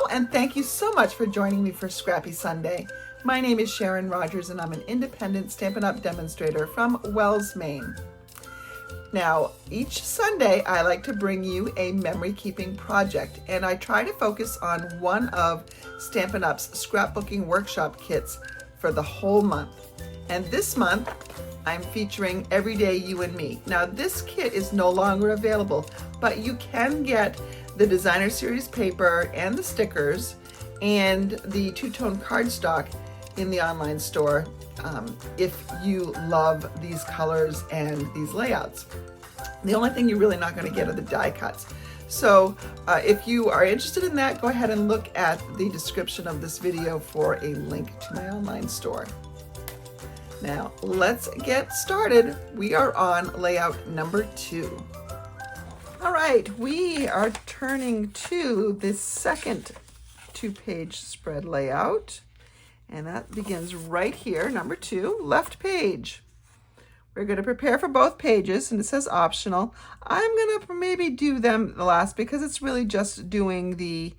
Hello, and thank you so much for joining me for Scrappy Sunday. My name is Sharon Rogers, and I'm an independent Stampin' Up! Demonstrator from Wells, Maine. Now, each Sunday, I like to bring you a memory-keeping project, and I try to focus on one of Stampin' Up's Scrapbooking Workshop Kits for the whole month. And this month, I'm featuring Everyday You and Me. Now, this kit is no longer available, but you can get the designer series paper and the stickers and the two-tone cardstock in the online store if you love these colors and these layouts. The only thing you're really not going to get are the die cuts. So if you are interested in that, go ahead and look at the description of this video for a link to my online store. Now let's get started. We are on layout number 2. All right, we are turning to the second 2-page spread layout, and that begins right here, number 2, left page. We're going to prepare for both pages, and it says optional. I'm going to maybe do them the last because it's really just doing the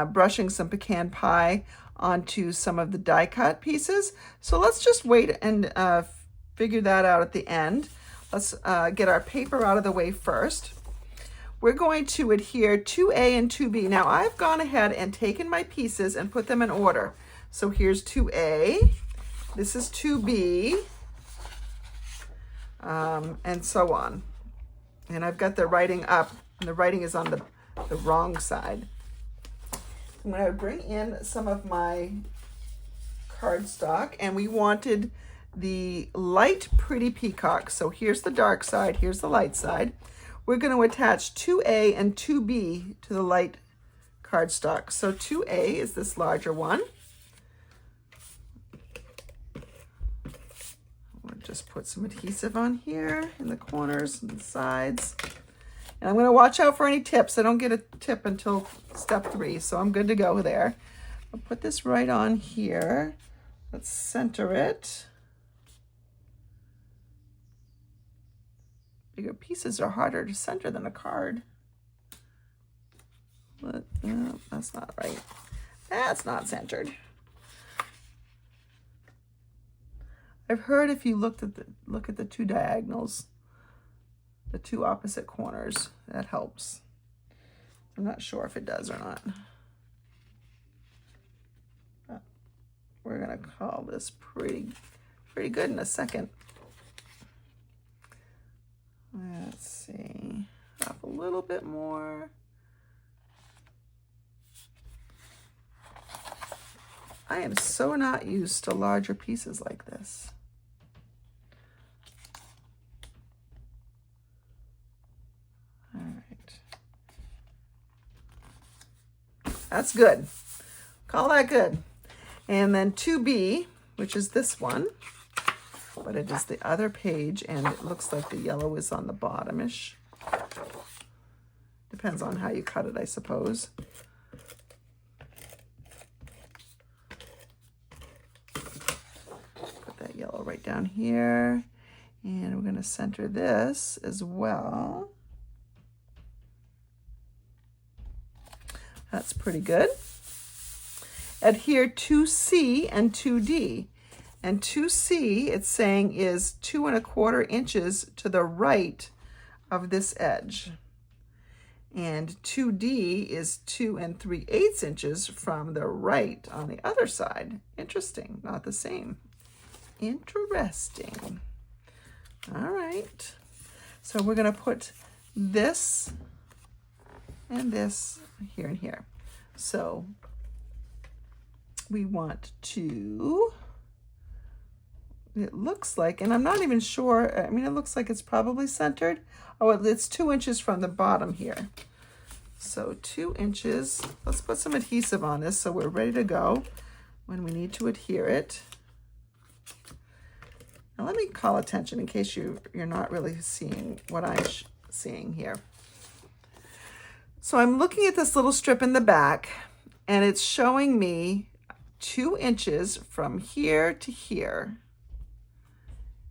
brushing some pecan pie onto some of the die cut pieces. So let's just wait and figure that out at the end. Let's get our paper out of the way first. We're going to adhere 2A and 2B. Now I've gone ahead and taken my pieces and put them in order. So here's 2A, this is 2B, and so on. And I've got the writing up, and the writing is on the wrong side. I'm going to bring in some of my cardstock, and we wanted the light pretty peacock. So here's the dark side, here's the light side. We're going to attach 2A and 2B to the light cardstock. So 2A is this larger one. We'll just put some adhesive on here in the corners and the sides. And I'm going to watch out for any tips. I don't get a tip until step 3, so I'm good to go there. I'll put this right on here. Let's center it. Bigger pieces are harder to center than a card. But no, that's not right. That's not centered. I've heard if you look at the 2 diagonals, the 2 opposite corners, that helps. I'm not sure if it does or not. But we're gonna call this pretty good in a second. Let's see, up a little bit more. I am so not used to larger pieces like this. All right. That's good. Call that good. And then 2B, which is this one, but it is the other page, and it looks like the yellow is on the bottom-ish. Depends on how you cut it, I suppose. Put that yellow right down here, and we're going to center this as well. That's pretty good. Adhere 2C and 2D. And 2C, it's saying, is 2 1/4 inches to the right of this edge. And 2D is 2 3/8 inches from the right on the other side. Interesting, not the same. Interesting. All right. So we're going to put this and this here and here. So we want to... It looks like, and I'm not even sure, I mean, it looks like it's probably centered. Oh, it's 2 inches from the bottom here. So 2 inches. Let's put some adhesive on this so we're ready to go when we need to adhere it. Now let me call attention in case you're not really seeing what I'm seeing here. So I'm looking at this little strip in the back, and it's showing me 2 inches from here to here.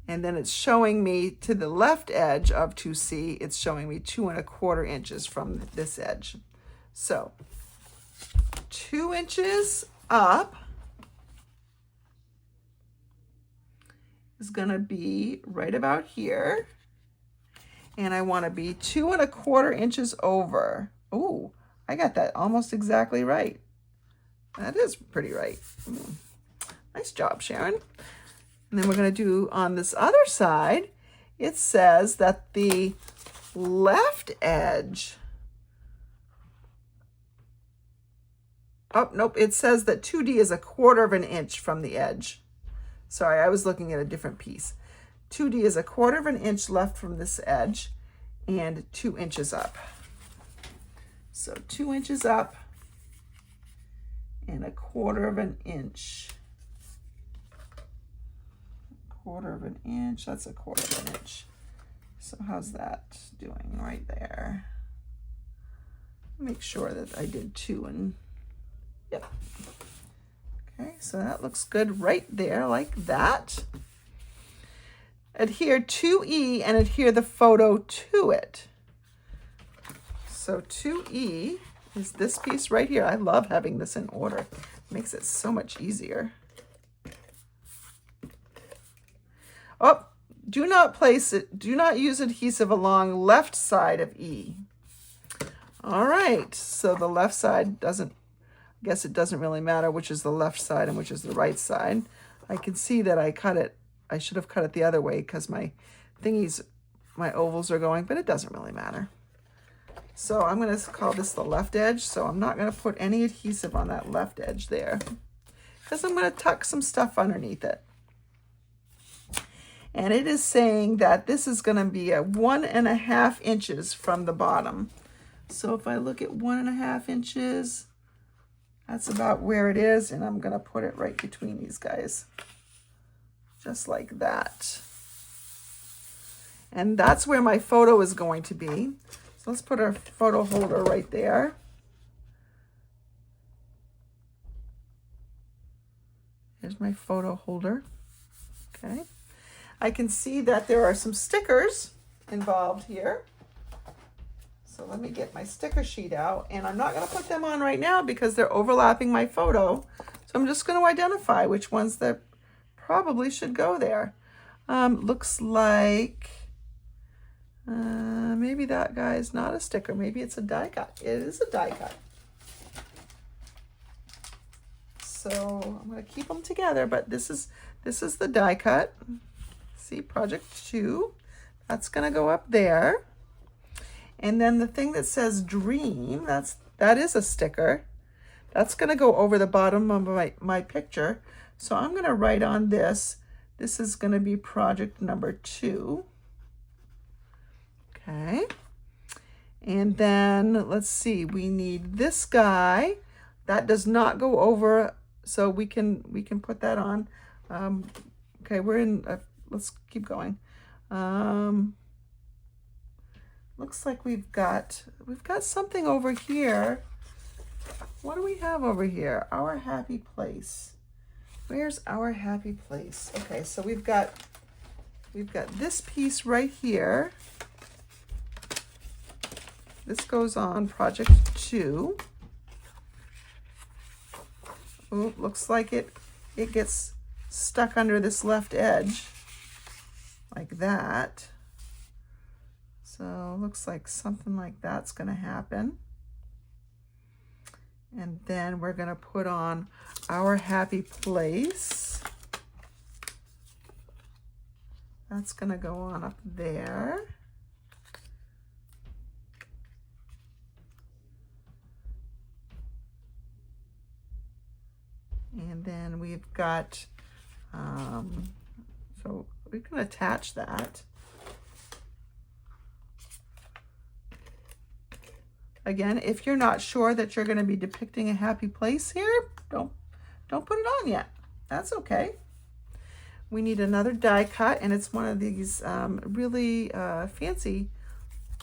And then it's showing me to the left edge of 2C, it's showing me 2 1/4 inches from this edge. So 2 inches up is going to be right about here. And I want to be 2 1/4 inches over. Oh, I got that almost exactly right. That is pretty right. Nice job, Sharon. And then we're going to do on this other side, it says that the left edge, oh, nope, it says that 2D is 1/4 inch from the edge. Sorry, I was looking at a different piece. 2D is 1/4 inch left from this edge and 2 inches up. So 2 inches up and 1/4 inch. 1/4 inch, that's 1/4 inch. So how's that doing right there? Make sure that I did 2 and, yep. Okay, so that looks good right there, like that. Adhere 2E and adhere the photo to it. So 2E is this piece right here. I love having this in order. It makes it so much easier. Oh, do not place it, do not use adhesive along left side of E. All right, so the left side doesn't, I guess it doesn't really matter which is the left side and which is the right side. I can see that I cut it, I should have cut it the other way because my thingies, my ovals are going, but it doesn't really matter. So I'm going to call this the left edge. So I'm not going to put any adhesive on that left edge there because I'm going to tuck some stuff underneath it. And it is saying that this is going to be at 1.5 inches from the bottom. So if I look at 1.5 inches, that's about where it is. And I'm going to put it right between these guys. Just like that. And that's where my photo is going to be. So let's put our photo holder right there. Here's my photo holder. Okay. I can see that there are some stickers involved here. So let me get my sticker sheet out, and I'm not going to put them on right now because they're overlapping my photo. So I'm just going to identify which ones that probably should go there. Looks like maybe that guy is not a sticker. Maybe it's a die cut. It is a die cut. So I'm going to keep them together, but this is the die cut. See, project 2. That's going to go up there. And then the thing that says dream, that is a sticker. That's going to go over the bottom of my picture. So I'm going to write on this. This is going to be project number 2. Okay. And then let's see, we need this guy. That does not go over, so we can put that on. Okay, we're in, let's keep going. Looks like we've got something over here. What do we have over here? Our happy place. Where's our happy place? Okay, so we've got this piece right here. This goes on project 2. Oh, looks like it gets stuck under this left edge like that. So looks like something like that's going to happen. And then we're going to put on our happy place. That's going to go on up there. And then we've got, so we can attach that. Again, if you're not sure that you're going to be depicting a happy place here, don't put it on yet. That's okay. We need another die cut, and it's one of these really fancy,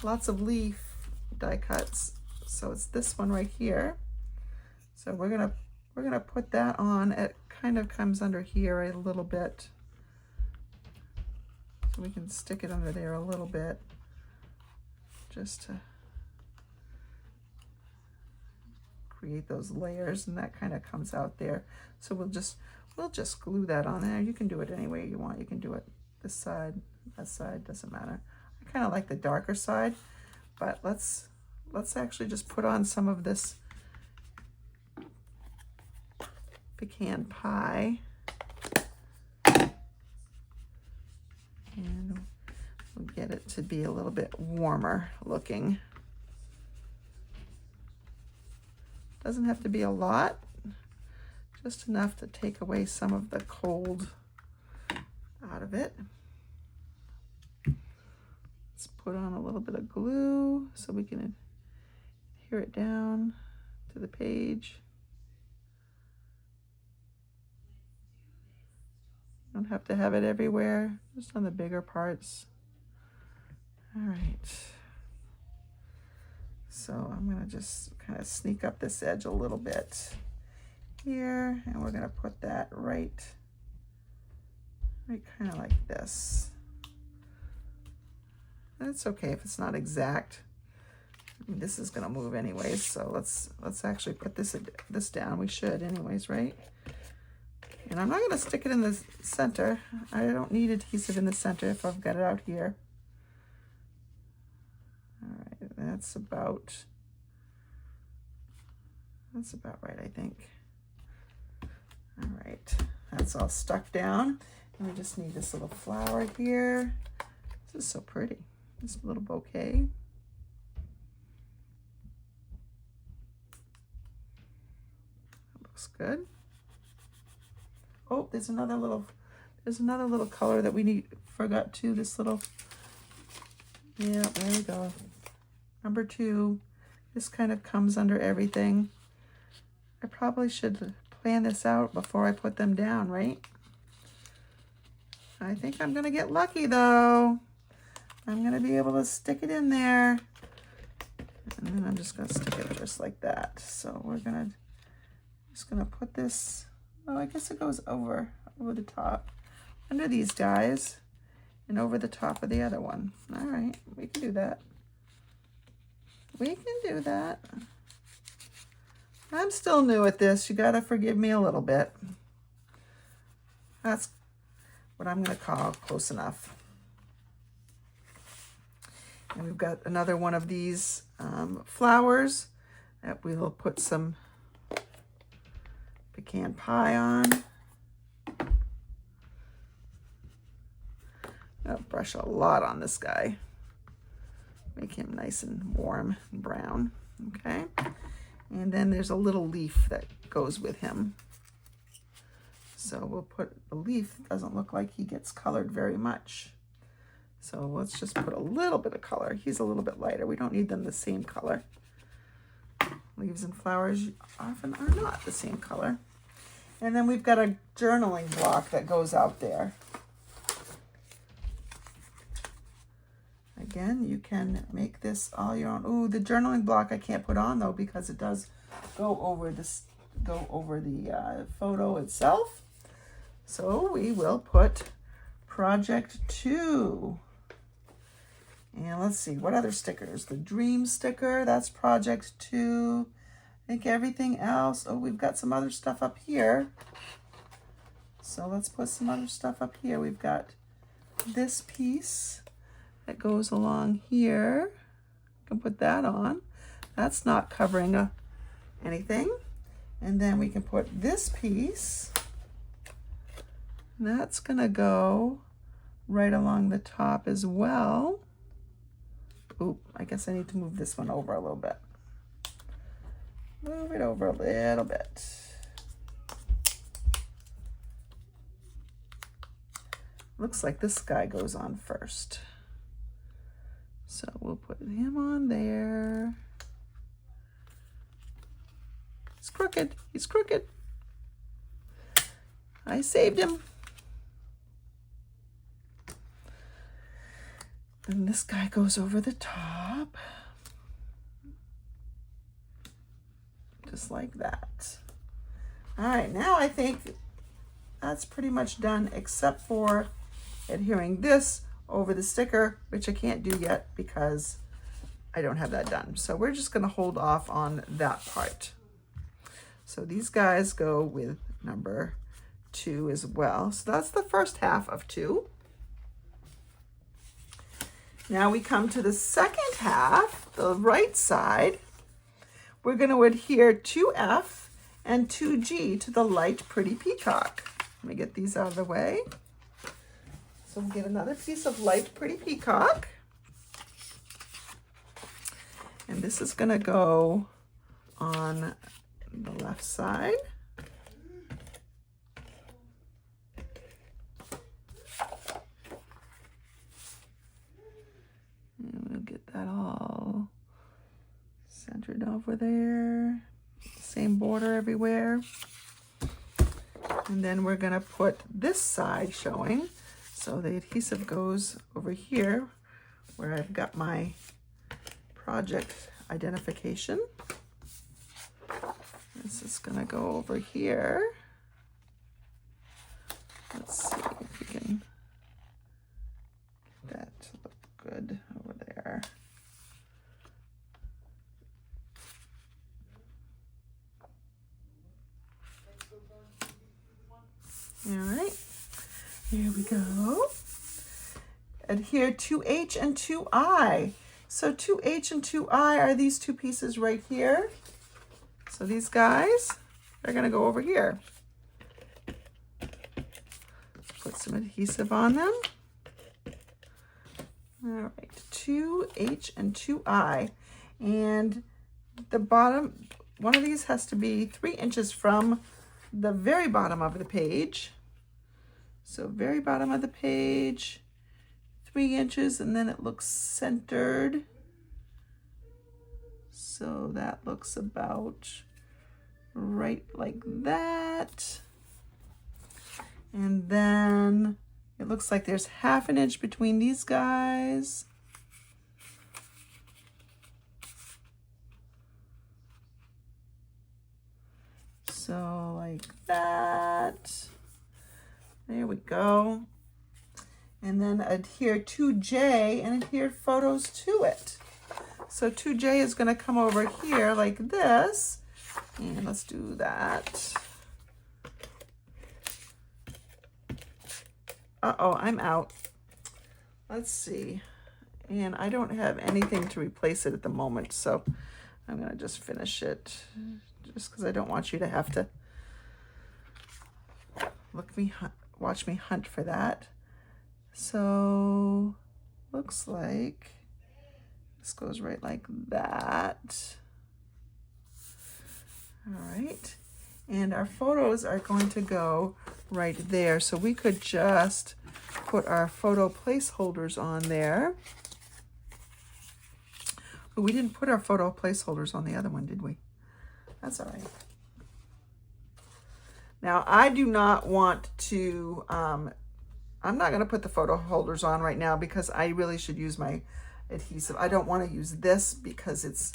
lots of leaf die cuts. So it's this one right here. So we're gonna put that on. It kind of comes under here a little bit, so we can stick it under there a little bit, just to create those layers, and that kind of comes out there. So we'll just glue that on there. You can do it any way you want. You can do it this side, that side, doesn't matter. I kind of like the darker side, but let's actually just put on some of this pecan pie. And we'll get it to be a little bit warmer looking. Doesn't have to be a lot, just enough to take away some of the cold out of it. Let's put on a little bit of glue so we can adhere it down to the page. You don't have to have it everywhere, just on the bigger parts. All right. So I'm gonna just kind of sneak up this edge a little bit here, and we're gonna put that right kind of like this. And it's okay if it's not exact. I mean, this is gonna move anyways, so let's actually put this down. We should anyways, right? And I'm not gonna stick it in the center. I don't need adhesive in the center if I've got it out here. All right, that's about right, I think. All right, that's all stuck down. And we just need this little flower here. This is so pretty, this little bouquet. That looks good. Oh, there's another little color that we forgot too. This little, yeah, there we go. Number 2. This kind of comes under everything. I probably should plan this out before I put them down, right? I think I'm gonna get lucky though. I'm gonna be able to stick it in there. And then I'm just gonna stick it just like that. So we're just gonna put this, oh, I guess it goes over the top, under these guys, and over the top of the other one. All right, we can do that. We can do that. I'm still new at this. You gotta forgive me a little bit. That's what I'm gonna call close enough. And we've got another one of these flowers that we will put some pecan pie on. I'll brush a lot on this guy. Make him nice and warm and brown, okay? And then there's a little leaf that goes with him. So we'll put a leaf. Doesn't look like he gets colored very much. So let's just put a little bit of color. He's a little bit lighter. We don't need them the same color. Leaves and flowers often are not the same color. And then we've got a journaling block that goes out there. Again, you can make this all your own. Ooh, the journaling block I can't put on though because it does go over the photo itself. So we will put project 2. And let's see, what other stickers? The dream sticker, that's project 2. I think everything else, oh, we've got some other stuff up here. So let's put some other stuff up here. We've got this piece that goes along here. I can put that on. That's not covering anything. And then we can put this piece. And that's gonna go right along the top as well. Oop, I guess I need to move this one over a little bit. Move it over a little bit. Looks like this guy goes on first. So we'll put him on there. He's crooked, he's crooked. I saved him. And this guy goes over the top. Just like that. All right, now I think that's pretty much done except for adhering this over the sticker, which I can't do yet because I don't have that done. So we're just gonna hold off on that part. So these guys go with number 2 as well. So that's the first half of 2. Now we come to the second half, the right side. We're going to adhere 2F and 2G to the light pretty peacock. Let me get these out of the way. So we'll get another piece of light pretty peacock. And this is going to go on the left side. And we'll get that all centered over there. Same border everywhere. And then we're going to put this side showing. So the adhesive goes over here where I've got my project identification. This is going to go over here. Let's see if we can get that to look good over there. All right, here we go. Adhere 2H and 2I. So 2H and 2I are these two pieces right here. So these guys are going to go over here. Put some adhesive on them. All right, 2H and 2I. And the bottom, one of these has to be 3 inches from the very bottom of the page. So very bottom of the page, 3 inches, and then it looks centered. So that looks about right like that. And then it looks like there's 1/2 inch between these guys. So like that. There we go. And then adhere 2J and adhere photos to it. So 2J is going to come over here like this. And let's do that. Uh-oh, I'm out. Let's see. And I don't have anything to replace it at the moment, so I'm going to just finish it just because I don't want you to have to watch me hunt for that. So looks like this goes right like that. All right, and our photos are going to go right there. So we could just put our photo placeholders on there. But we didn't put our photo placeholders on the other one, did we? That's all right. Now, I do not want to, I'm not going to put the photo holders on right now because I really should use my adhesive. I don't want to use this because it's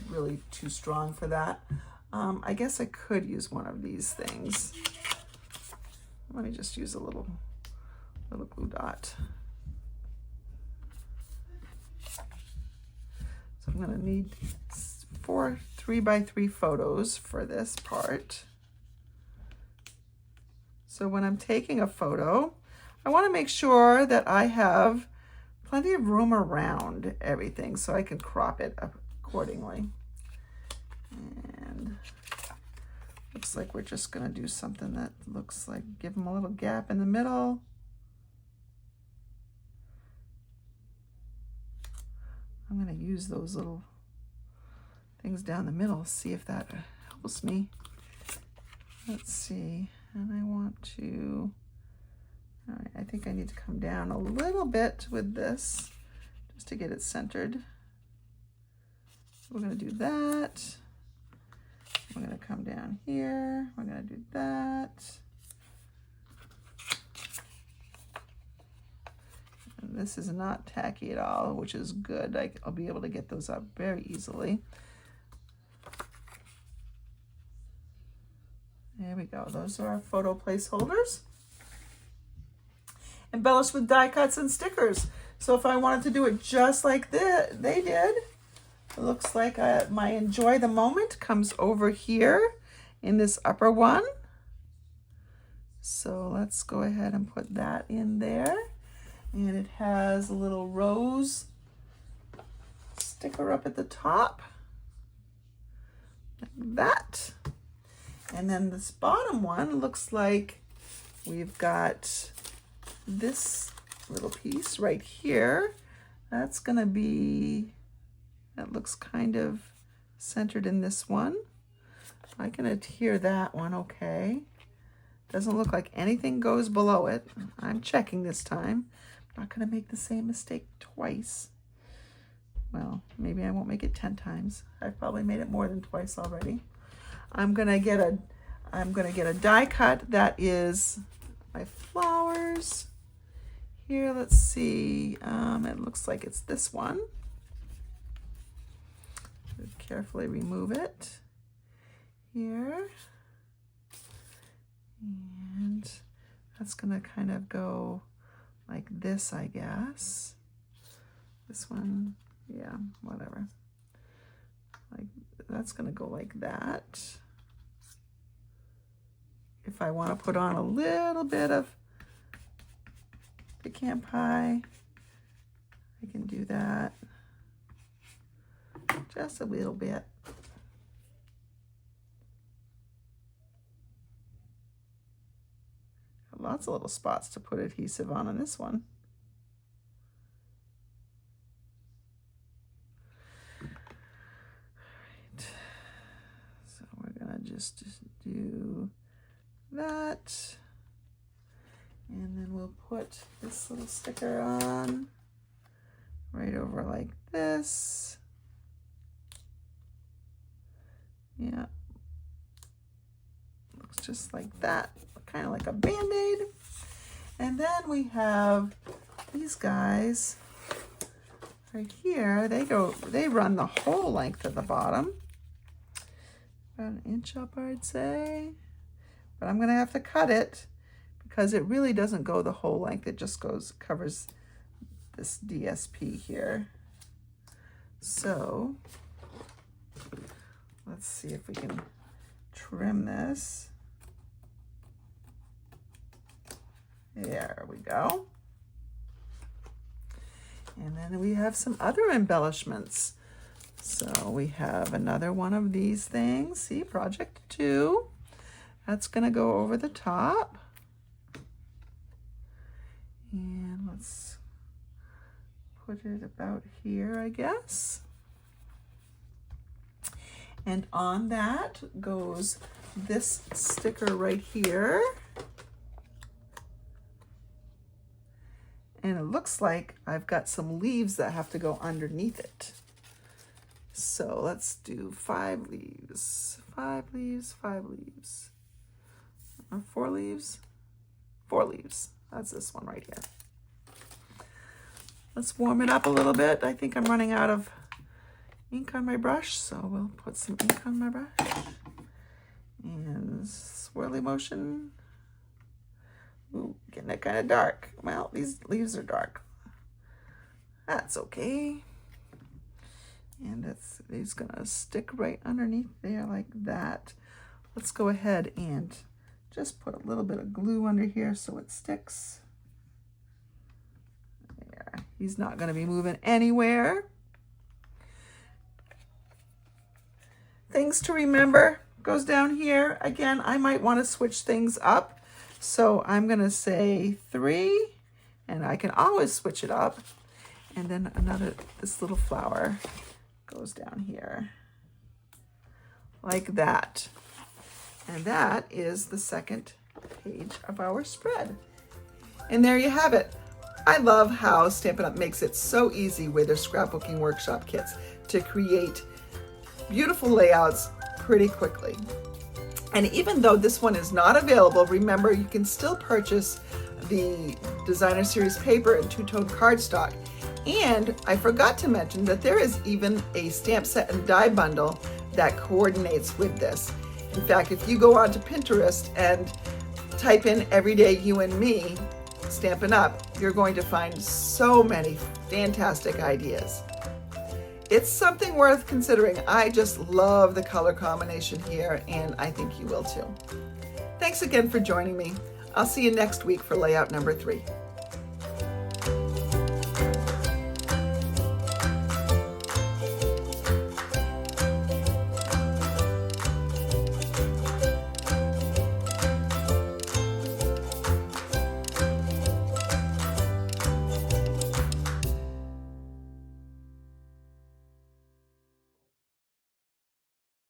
really too strong for that. I guess I could use one of these things. Let me just use a little glue dot. So I'm going to need 4 3x3 photos for this part. So when I'm taking a photo, I want to make sure that I have plenty of room around everything so I can crop it up accordingly. And looks like we're just going to do something that looks like give them a little gap in the middle. I'm going to use those little things down the middle, see if that helps me. Let's see. And I want to, all right, I think I need to come down a little bit with this just to get it centered. So we're going to do that. We're going to come down here. We're going to do that. And this is not tacky at all, which is good. I'll be able to get those up very easily. There we go. Those are our photo placeholders. Embellished with die cuts and stickers. So if I wanted to do it just like they did, it looks like my enjoy the moment comes over here in this upper one. So let's go ahead and put that in there. And it has a little rose sticker up at the top, like that. And then this bottom one looks like we've got this little piece right here. That's gonna be, that looks kind of centered in this one. I can adhere that one okay. Doesn't look like anything goes below it. I'm checking this time. I'm not gonna make the same mistake twice. Well, maybe I won't make it 10 times. I've probably made it more than twice already. I'm gonna get a die cut that is my flowers. Here, let's see. It looks like it's this one. Carefully remove it here. And that's gonna kind of go like this, I guess. This one, yeah, whatever. Like, that's gonna go like that. If I wanna put on a little bit of pecan pie, I can do that. Just a little bit. Lots of little spots to put adhesive on this one. All right. So we're gonna just do that. And then we'll put this little sticker on right over like this. Yeah. Looks just like that. Kind of like a band-aid. And then we have these guys right here. They run the whole length of the bottom. About an inch up, I'd say. But I'm gonna have to cut it because it really doesn't go the whole length. It just covers this DSP here. So let's see if we can trim this. There we go. And then we have some other embellishments. So we have another one of these things. See, project 2. That's gonna go over the top. And let's put it about here, I guess. And on that goes this sticker right here. And it looks like I've got some leaves that have to go underneath it. So let's do 5 leaves, 5 leaves, 5 leaves. 4 leaves? 4 leaves. That's this one right here. Let's warm it up a little bit. I think I'm running out of ink on my brush, so we'll put some ink on my brush. And swirly motion. Ooh, getting it kind of dark. Well, these leaves are dark. That's okay. And it's gonna stick right underneath there like that. Let's go ahead and just put a little bit of glue under here so it sticks. There. He's not gonna be moving anywhere. Things to remember goes down here. Again, I might want to switch things up. So I'm gonna say 3, and I can always switch it up. And then this little flower goes down here like that. And that is the second page of our spread. And there you have it. I love how Stampin' Up! Makes it so easy with their scrapbooking workshop kits to create beautiful layouts pretty quickly. And even though this one is not available, remember you can still purchase the Designer Series paper and two-tone cardstock. And I forgot to mention that there is even a stamp set and die bundle that coordinates with this. In fact, if you go onto Pinterest and type in Everyday You and Me, Stampin' Up!, you're going to find so many fantastic ideas. It's something worth considering. I just love the color combination here, and I think you will too. Thanks again for joining me. I'll see you next week for layout number 3.